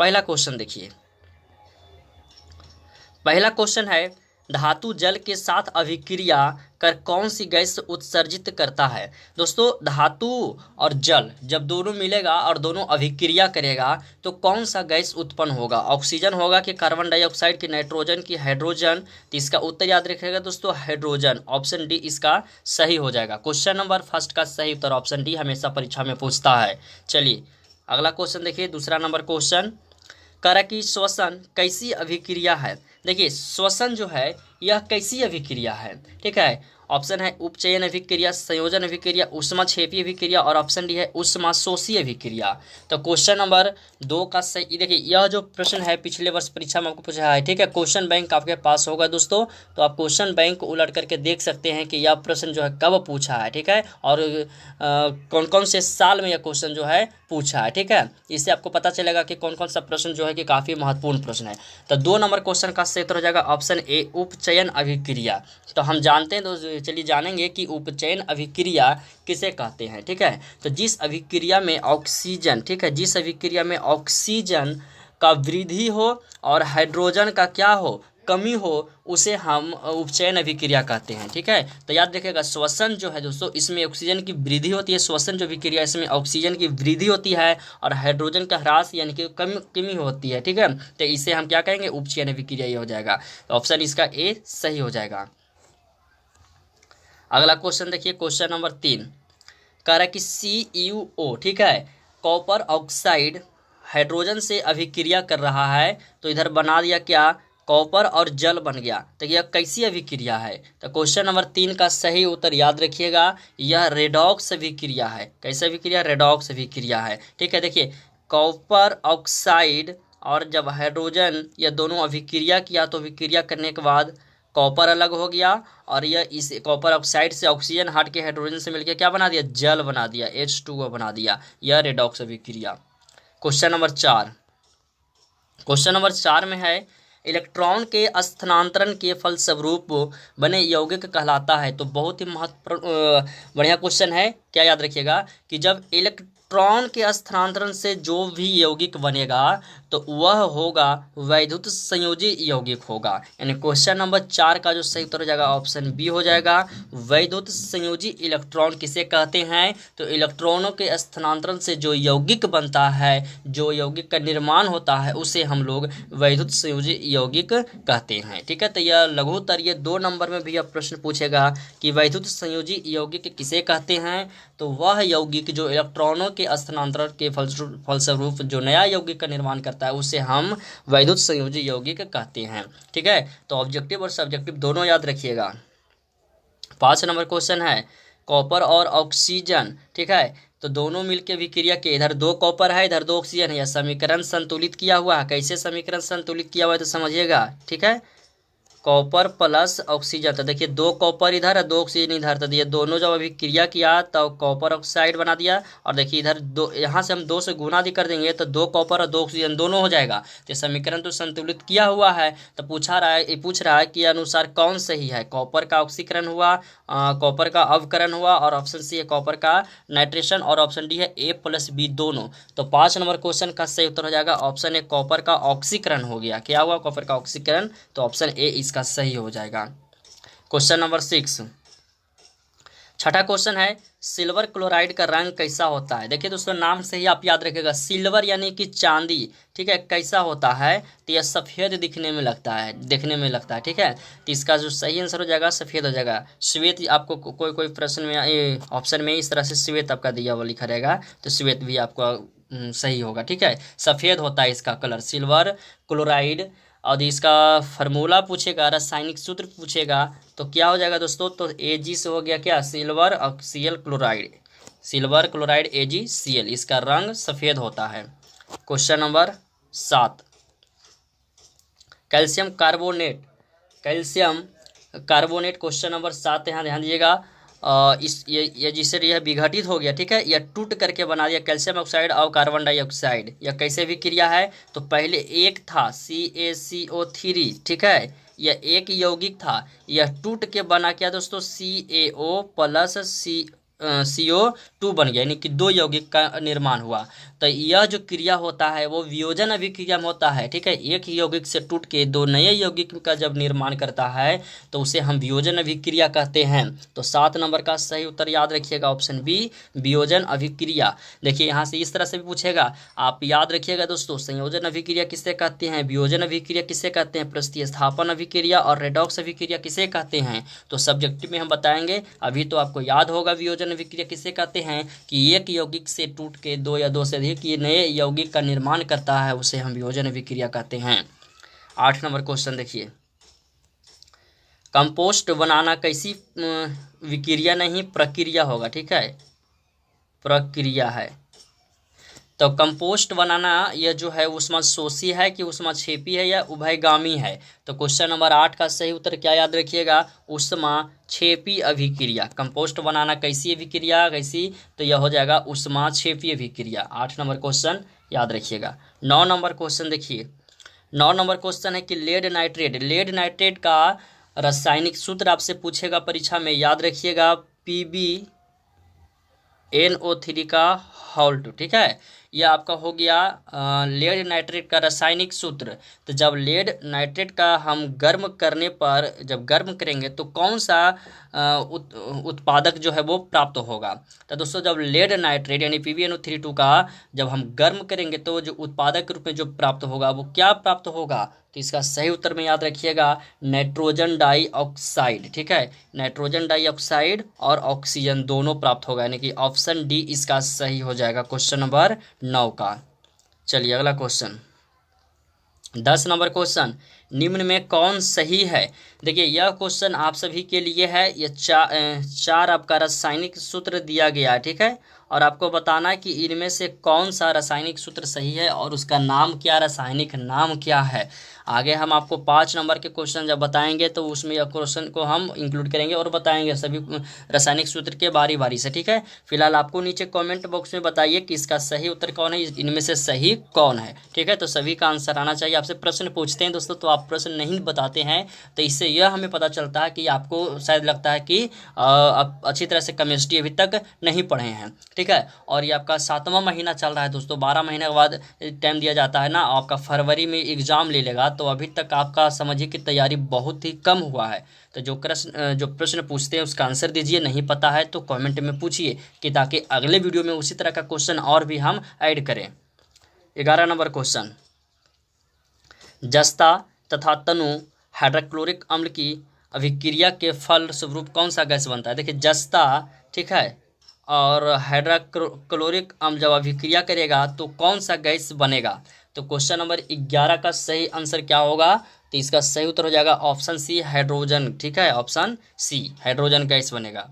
पहला क्वेश्चन देखिए, पहला क्वेश्चन है धातु जल के साथ अभिक्रिया कर कौन सी गैस उत्सर्जित करता है। दोस्तों धातु और जल जब दोनों मिलेगा और दोनों अभिक्रिया करेगा तो कौन सा गैस उत्पन्न होगा, ऑक्सीजन होगा कि कार्बन डाइऑक्साइड की, नाइट्रोजन की, हाइड्रोजन। तो इसका उत्तर याद रखिएगा दोस्तों, हाइड्रोजन। ऑप्शन डी इसका सही हो जाएगा। क्वेश्चन नंबर फर्स्ट का सही उत्तर ऑप्शन डी हमेशा परीक्षा में पूछता है। चलिए अगला क्वेश्चन देखिए, दूसरा नंबर क्वेश्चन करा कि श्वसन कैसी अभिक्रिया है। देखिए श्वसन जो है यह कैसी अभिक्रिया है, ठीक है। ऑप्शन है उपचयन अभिक्रिया, संयोजन अभिक्रिया, ऊष्माक्षेपी अभिक्रिया और ऑप्शन डी है ऊष्माशोषी अभिक्रिया। तो क्वेश्चन नंबर 2 का सही, देखिए यह जो प्रश्न है पिछले वर्ष परीक्षा में आपको पूछा है, ठीक है। क्वेश्चन बैंक आपके पास होगा दोस्तों, तो आप क्वेश्चन बैंक को उलट करके देख सकते हैं कि यह प्रश्न जो है कब पूछा है, ठीक है, और कौन कौन से साल में यह क्वेश्चन जो है पूछा है, ठीक है। इससे आपको पता चलेगा कि कौन कौन सा प्रश्न जो है कि काफ़ी महत्वपूर्ण प्रश्न है। तो 2 नंबर क्वेश्चन का सही उत्तर हो जाएगा ऑप्शन ए उपचयन अभिक्रिया। तो हम जानते हैं तो चलिए जानेंगे कि उपचयन अभिक्रिया किसे कहते हैं, ठीक है। तो जिस अभिक्रिया में ऑक्सीजन, ठीक है, जिस अभिक्रिया में ऑक्सीजन का वृद्धि हो और हाइड्रोजन का क्या हो, कमी हो, उसे हम उपचयन अभिक्रिया कहते हैं, ठीक है। तो याद रखिएगा श्वसन जो है दोस्तों इसमें ऑक्सीजन की वृद्धि होती है, श्वसन जो अभिक्रिया इसमें ऑक्सीजन की वृद्धि होती है और हाइड्रोजन का ह्रास यानी कि कमी होती है, ठीक है। तो इसे हम क्या कहेंगे, उपचयन अभिक्रिया ही हो जाएगा। तो ऑप्शन इसका ए सही हो जाएगा। अगला क्वेश्चन देखिए, क्वेश्चन नंबर 3 कह रहा है कि CuO, ठीक है, कॉपर ऑक्साइड हाइड्रोजन से अभिक्रिया कर रहा है। तो इधर बना दिया क्या, कॉपर और जल बन गया। तो यह कैसी अभिक्रिया है। तो क्वेश्चन नंबर 3 का सही उत्तर याद रखिएगा, यह रेडॉक्स अभिक्रिया है। कैसे अभिक्रिया, रेडॉक्स अभिक्रिया है, ठीक है। देखिए कॉपर ऑक्साइड और जब हाइड्रोजन यह दोनों अभिक्रिया किया तो अभिक्रिया करने के बाद कॉपर अलग हो गया और यह इस कॉपर ऑक्साइड से ऑक्सीजन हट के हाइड्रोजन से मिलकर क्या बना दिया, जल बना दिया, H2O बना दिया। यह रेडॉक्स अभिक्रिया। क्वेश्चन नंबर 4, क्वेश्चन नंबर 4 में है इलेक्ट्रॉन के स्थानांतरण के फलस्वरूप बने यौगिक कहलाता है। तो बहुत ही महत्वपूर्ण बढ़िया क्वेश्चन है। क्या याद रखिएगा कि जब इलेक्ट्रॉन के स्थानांतरण से जो भी यौगिक बनेगा तो वह होगा वैद्युत संयोजी यौगिक होगा। यानी क्वेश्चन नंबर 4 का जो सही उत्तर हो जाएगा ऑप्शन बी हो जाएगा। वैद्युत संयोजी इलेक्ट्रॉन किसे कहते हैं, तो इलेक्ट्रॉनों के स्थानांतरण से जो यौगिक बनता है, जो यौगिक का निर्माण होता है, उसे हम लोग वैद्युत संयोजी यौगिक कहते हैं, ठीक है। तो यह लघुत्तर ये 2 नंबर में भी अब प्रश्न पूछेगा कि वैद्युत संयोजी यौगिक किसे कहते हैं। तो वह यौगिक जो इलेक्ट्रॉनों के स्थानांतरण के फलस्वरूप जो नया यौगिक का निर्माण करता है उसे हम वैद्युत संयोजी यौगिक कहते हैं, ठीक है। तो ऑब्जेक्टिव और सब्जेक्टिव दोनों याद रखिएगा। 5 नंबर क्वेश्चन है कॉपर और ऑक्सीजन, ठीक है, तो दोनों मिलकर विक्रिया के, इधर 2 कॉपर है इधर 2 ऑक्सीजन है, यह समीकरण संतुलित किया हुआ है। कैसे समीकरण संतुलित किया हुआ है तो समझिएगा, ठीक है। कॉपर प्लस ऑक्सीजन, तो देखिए 2 कॉपर इधर है 2 ऑक्सीजन इधर, तो ये दोनों जब अभी क्रिया किया तो कॉपर ऑक्साइड बना दिया। और देखिए इधर 2, यहाँ से हम 2 से गुना भी कर देंगे तो 2 कॉपर और 2 ऑक्सीजन दोनों हो जाएगा। तो समीकरण तो संतुलित किया हुआ है। तो पूछ रहा है कि अनुसार कौन सही है। कॉपर का ऑक्सीकरण हुआ, कॉपर का अवकरण हुआ और ऑप्शन सी है कॉपर का नाइट्रेशन और ऑप्शन डी है A + B दोनों। तो 5 नंबर क्वेश्चन का सही उत्तर हो जाएगा ऑप्शन ए कॉपर का ऑक्सीकरण हो गया। क्या हुआ, कॉपर का ऑक्सीकरण। तो ऑप्शन ए इसका सही हो जाएगा। क्वेश्चन नंबर 6, छठा क्वेश्चन है सिल्वर क्लोराइड का रंग कैसा होता है। देखिए दोस्तों नाम से ही आप याद रखिएगा, सिल्वर यानी कि चांदी, ठीक है, कैसा होता है तो यह सफ़ेद दिखने में लगता है, ठीक है। तो इसका जो सही आंसर हो जाएगा सफ़ेद हो जाएगा। श्वेत आपको कोई प्रश्न में ऑप्शन में इस तरह से श्वेत आपका दिया हुआ लिखा रहेगा, तो श्वेत भी आपका सही होगा, ठीक है। सफ़ेद होता है इसका कलर सिल्वर क्लोराइड। और इसका फार्मूला पूछेगा, रासायनिक सूत्र पूछेगा तो क्या हो जाएगा दोस्तों, तो Ag से हो गया क्या, सिल्वर और Cl chloride, silver chloride AgCl, इसका रंग सफ़ेद होता है। Question number 7, calcium carbonate, calcium carbonate question number 7 यहाँ ध्यान दीजिएगा। ये जिससे यह विघटित हो गया, ठीक है, यह टूट करके बना दिया कैल्शियम ऑक्साइड और कार्बन डाइऑक्साइड। यह कैसे भी क्रिया है, तो पहले एक था CaCO3, ठीक है, यह एक यौगिक था, यह टूट के बना क्या दोस्तों CaO + CO2 बन गया, यानी कि 2 यौगिक का निर्माण हुआ। तो यह जो क्रिया होता है वो वियोजन अभिक्रिया में होता है, ठीक है। एक ही यौगिक से टूट के 2 नए यौगिक का जब निर्माण करता है तो उसे हम वियोजन अभिक्रिया कहते हैं। तो 7 नंबर का सही उत्तर याद रखिएगा, ऑप्शन बी, वियोजन अभिक्रिया। देखिए यहाँ से इस तरह से भी पूछेगा, आप याद रखिएगा दोस्तों, संयोजन अभिक्रिया किसे कहते हैं, वियोजन अभिक्रिया किसे कहते हैं, प्रतिस्थापन अभिक्रिया और रेडॉक्स अभिक्रिया किसे कहते हैं। तो सब्जेक्टिव में हम बताएंगे। अभी तो आपको याद होगा वियोजन अभिक्रिया किसे कहते हैं, कि एक यौगिक से टूट के 2 या 2 से अधिक ये नए यौगिक का निर्माण करता है, उसे हम वियोजन अभिक्रिया कहते हैं। 8 नंबर क्वेश्चन देखिए, कंपोस्ट बनाना कैसी विक्रिया नहीं प्रक्रिया होगा, ठीक है, प्रक्रिया है। तो कंपोस्ट बनाना यह जो है ऊष्माशोषी है कि ऊष्माक्षेपी है या उभयगामी है। तो क्वेश्चन नंबर 8 का सही उत्तर क्या याद रखिएगा, ऊष्माक्षेपी अभिक्रिया। कंपोस्ट बनाना कैसी अभिक्रिया, कैसी, तो यह हो जाएगा ऊष्माक्षेपी अभिक्रिया। 8 नंबर क्वेश्चन याद रखिएगा। 9 नंबर क्वेश्चन देखिए, 9 नंबर क्वेश्चन है कि लेड नाइट्रेट का रासायनिक सूत्र आपसे पूछेगा परीक्षा में, याद रखिएगा PbNO3 का होल 2, ठीक है। यह आपका हो गया लेड नाइट्रेट का रासायनिक सूत्र। तो जब लेड नाइट्रेट का हम गर्म करने पर, जब गर्म करेंगे तो कौन सा उत्पादक जो है वो प्राप्त होगा। तो दोस्तों जब लेड नाइट्रेट यानी PbNO3 का जब हम गर्म करेंगे तो जो उत्पादक के रूप में जो प्राप्त होगा वो क्या प्राप्त होगा। तो इसका सही उत्तर में याद रखिएगा नाइट्रोजन डाइऑक्साइड, ठीक है। नाइट्रोजन डाइऑक्साइड और ऑक्सीजन दोनों प्राप्त होगा, यानी कि ऑप्शन डी इसका सही हो जाएगा क्वेश्चन नंबर 9 का। चलिए अगला क्वेश्चन 10 नंबर क्वेश्चन, निम्न में कौन सही है। देखिए यह क्वेश्चन आप सभी के लिए है। ये चार आपका रासायनिक सूत्र दिया गया है, ठीक है, और आपको बताना है कि इनमें से कौन सा रासायनिक सूत्र सही है और उसका नाम क्या, रासायनिक नाम क्या है। आगे हम आपको 5 नंबर के क्वेश्चन जब बताएंगे तो उसमें यह क्वेश्चन को हम इंक्लूड करेंगे और बताएंगे सभी रासायनिक सूत्र के बारी बारी से, ठीक है। फिलहाल आपको नीचे कमेंट बॉक्स में बताइए कि इसका सही उत्तर कौन है, इनमें से सही कौन है, ठीक है। तो सभी का आंसर आना चाहिए। आपसे प्रश्न पूछते हैं दोस्तों तो आप प्रश्न नहीं बताते हैं, तो इससे यह हमें पता चलता है कि आपको शायद लगता है कि आप अच्छी तरह से केमिस्ट्री अभी तक नहीं पढ़े हैं, ठीक है। और ये आपका 7वां महीना चल रहा है दोस्तों, 12 महीने के बाद टाइम दिया जाता है ना, आपका फरवरी में एग्जाम ले लेगा, तो अभी तक आपका समझिए कि तैयारी बहुत ही कम हुआ है। तो जो प्रश्न पूछते हैं उसका आंसर दीजिए, नहीं पता है तो कमेंट में पूछिए, कि ताकि अगले वीडियो में उसी तरह का क्वेश्चन और भी हम ऐड करें। 11 नंबर क्वेश्चन, जस्ता तथा तनु हाइड्रोक्लोरिक अम्ल की अभिक्रिया के फल स्वरूप कौन सा गैस बनता है। देखिए जस्ता, ठीक है, और हाइड्रोक्लोरिक अम्ल जब अभिक्रिया करेगा तो कौन सा गैस बनेगा। तो क्वेश्चन नंबर 11 का सही आंसर क्या होगा, तो इसका सही उत्तर हो जाएगा ऑप्शन सी, हाइड्रोजन, ठीक है, ऑप्शन सी हाइड्रोजन गैस बनेगा।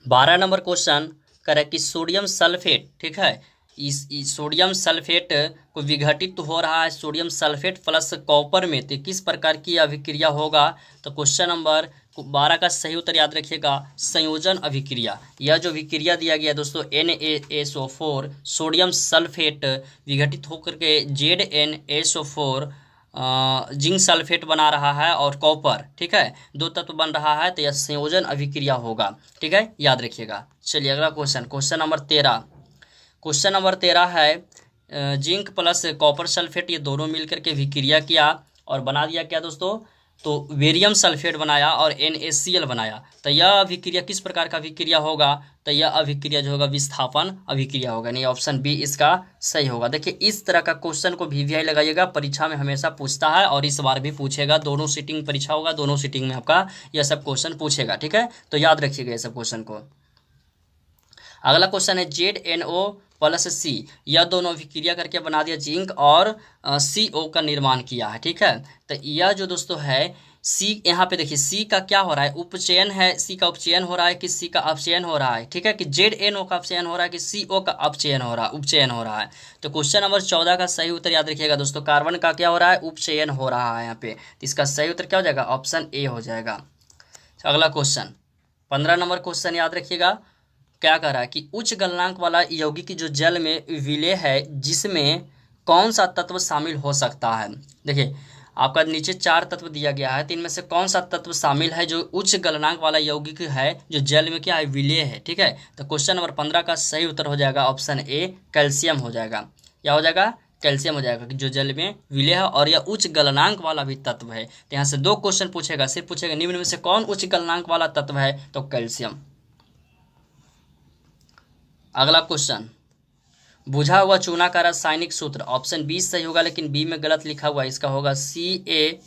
12 नंबर क्वेश्चन कह रहा है कि सोडियम सल्फेट, ठीक है, इस सोडियम सल्फेट को विघटित हो रहा है सोडियम सल्फेट प्लस कॉपर में, तो किस प्रकार की अभिक्रिया होगा। तो क्वेश्चन नंबर 12 का सही उत्तर याद रखिएगा संयोजन अभिक्रिया। यह जो अभिक्रिया दिया गया दोस्तों NaSO4 सोडियम सल्फेट विघटित होकर के ZnSO4 जिंक सल्फेट बना रहा है और कॉपर, ठीक है, 2 तत्व बन रहा है, तो यह संयोजन अभिक्रिया होगा, ठीक है, याद रखिएगा। चलिए अगला question, question number 13। Question number 13 है जिंक प्लस कॉपर सल्फेट ये दोनों मिलकर के अभिक्रिया किया और बना दिया क्या दोस्तों, तो बेरियम सल्फेट बनाया और NaCl बनाया। तो यह अभिक्रिया किस प्रकार का अभिक्रिया होगा, तो यह अभिक्रिया जो होगा विस्थापन अभिक्रिया होगा, नहीं ऑप्शन बी इसका सही होगा। देखिए इस तरह का क्वेश्चन को VVI लगाइएगा, परीक्षा में हमेशा पूछता है और इस बार भी पूछेगा। दोनों सीटिंग परीक्षा होगा, दोनों सीटिंग में आपका यह सब क्वेश्चन पूछेगा, ठीक है, तो याद रखिएगा ये सब क्वेश्चन को। अगला क्वेश्चन है ZnO प्लस C, यह दोनों अभिक्रिया करके बना दिया जिंक और CO का निर्माण किया है, ठीक है। तो यह जो दोस्तों है C, यहाँ पे देखिए C का क्या हो रहा है, उपचयन है, C का उपचयन हो रहा है कि C का अपचयन हो रहा है, ठीक है, कि ZnO का अपचयन हो रहा है कि CO का अपचयन हो रहा है, उपचयन हो रहा है। तो क्वेश्चन नंबर 14 का सही उत्तर याद रखिएगा दोस्तों, कार्बन का क्या हो रहा है, उपचयन हो रहा है यहाँ पे, तो इसका सही उत्तर क्या हो जाएगा, ऑप्शन ए हो जाएगा। अगला क्वेश्चन 15 नंबर क्वेश्चन याद रखिएगा, क्या कह रहा है कि उच्च गलनांक वाला यौगिक जो जल में विलेय है जिसमें कौन सा तत्व शामिल हो सकता है। देखिए आपका नीचे 4 तत्व दिया गया है, तो इनमें से कौन सा तत्व शामिल है जो उच्च गलनांक वाला यौगिक है, जो जल में क्या है, विलेय है। ठीक है, तो क्वेश्चन नंबर 15 का सही उत्तर हो जाएगा ऑप्शन ए, कैल्शियम हो जाएगा। क्या हो जाएगा, कैल्शियम हो जाएगा, जो जल में विलेय है और यह उच्च गलनांक वाला भी तत्व है। तो यहाँ से 2 क्वेश्चन पूछेगा, सिर्फ पूछेगा निम्न में से कौन उच्च गलनांक वाला तत्व है, तो कैल्शियम। अगला क्वेश्चन, बुझा हुआ चूना का रासायनिक सूत्र, ऑप्शन बी सही होगा, लेकिन बी में गलत लिखा हुआ है, इसका होगा CaOH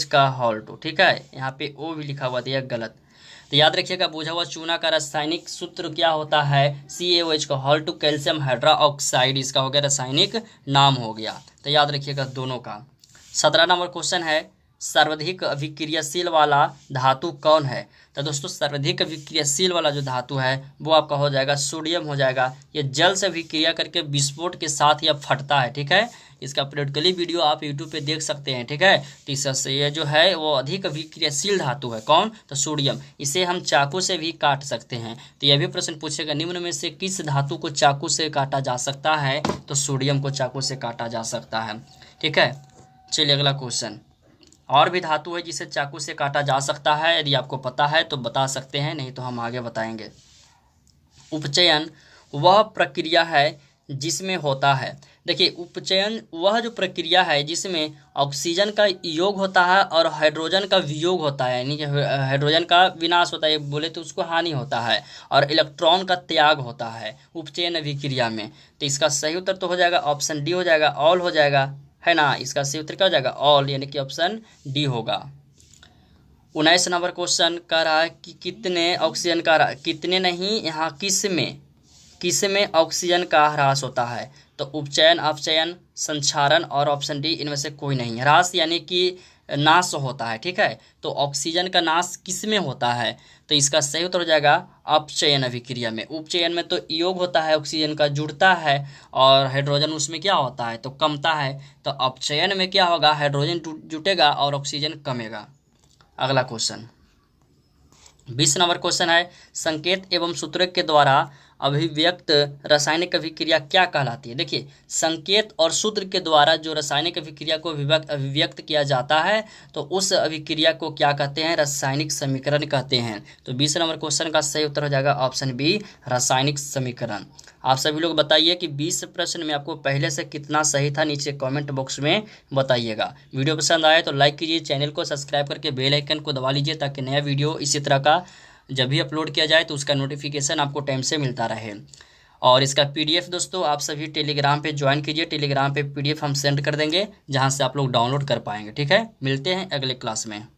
का हॉल 2। ठीक है, यहाँ पे O भी लिखा हुआ था, यह गलत। तो याद रखिएगा, बुझा हुआ चूना का रासायनिक सूत्र क्या होता है, CaOH का हॉल 2 कैल्शियम हाइड्रोक्साइड, इसका हो गया रासायनिक नाम हो गया। तो याद रखिएगा दोनों का। 17 नंबर क्वेश्चन है, सर्वाधिक अभिक्रियाशील वाला धातु कौन है। तो दोस्तों सर्वाधिक अभिक्रियाशील वाला जो धातु है वो आपका हो जाएगा सोडियम हो जाएगा। ये जल से अभिक्रिया करके विस्फोट के साथ यह फटता है। ठीक है, इसका प्रैक्टिकली वीडियो आप यूट्यूब पे देख सकते हैं। ठीक है, तीसरा से ये जो है वो अधिक अभिक्रियाशील धातु है, कौन, तो सोडियम। इसे हम चाकू से भी काट सकते हैं। तो यह भी प्रश्न पूछेगा, निम्न में से किस धातु को चाकू से काटा जा सकता है, तो सोडियम को चाकू से काटा जा सकता है। ठीक है, चलिए अगला क्वेश्चन, और भी धातु है जिसे चाकू से काटा जा सकता है, यदि आपको पता है तो बता सकते हैं, नहीं तो हम आगे बताएंगे। उपचयन वह प्रक्रिया है जिसमें होता है, देखिए उपचयन वह जो प्रक्रिया है जिसमें ऑक्सीजन का योग होता है और हाइड्रोजन का वियोग होता है, यानी कि हाइड्रोजन का विनाश होता है, बोले तो उसको हानि होता है, और इलेक्ट्रॉन का त्याग होता है उपचयन अभिक्रिया में। तो इसका सही उत्तर तो हो जाएगा ऑप्शन डी हो जाएगा, ऑल हो जाएगा, है ना। इसका सही उत्तर क्या हो जाएगा, ऑल, यानी कि ऑप्शन डी होगा। 19 नंबर क्वेश्चन कह रहा है कि कितने ऑक्सीजन का, कितने नहीं, यहाँ किस में ऑक्सीजन का ह्रास होता है, तो उपचयन, अपचयन, संक्षारण और ऑप्शन डी इनमें से कोई नहीं। ह्रास यानी कि नाश होता है। ठीक है, तो ऑक्सीजन का नाश किस में होता है, तो इसका सही उत्तर हो जाएगा अपचयन अभिक्रिया में। उपचयन में तो योग होता है, ऑक्सीजन का जुड़ता है, और हाइड्रोजन उसमें क्या होता है, तो कमता है। तो अपचयन में क्या होगा, हाइड्रोजन जुटेगा और ऑक्सीजन कमेगा। अगला क्वेश्चन 20 नंबर क्वेश्चन है, संकेत एवं सूत्र के द्वारा अभिव्यक्त रासायनिक अभिक्रिया क्या कहलाती है। देखिए, संकेत और सूत्र के द्वारा जो रासायनिक अभिक्रिया को अभिव्यक्त किया जाता है तो उस अभिक्रिया को क्या कहते हैं, रासायनिक समीकरण कहते हैं। तो 20 नंबर क्वेश्चन का सही उत्तर हो जाएगा ऑप्शन बी, रासायनिक समीकरण। आप सभी लोग बताइए कि 20 प्रश्न में आपको पहले से कितना सही था, नीचे कमेंट बॉक्स में बताइएगा। वीडियो पसंद आए तो लाइक कीजिए, चैनल को सब्सक्राइब करके बेल आइकन को दबा लीजिए ताकि नया वीडियो इसी तरह का जब भी अपलोड किया जाए तो उसका नोटिफिकेशन आपको टाइम से मिलता रहे। और इसका PDF दोस्तों आप सभी टेलीग्राम पे ज्वाइन कीजिए, टेलीग्राम पे PDF हम सेंड कर देंगे जहां से आप लोग डाउनलोड कर पाएंगे। ठीक है, मिलते हैं अगले क्लास में।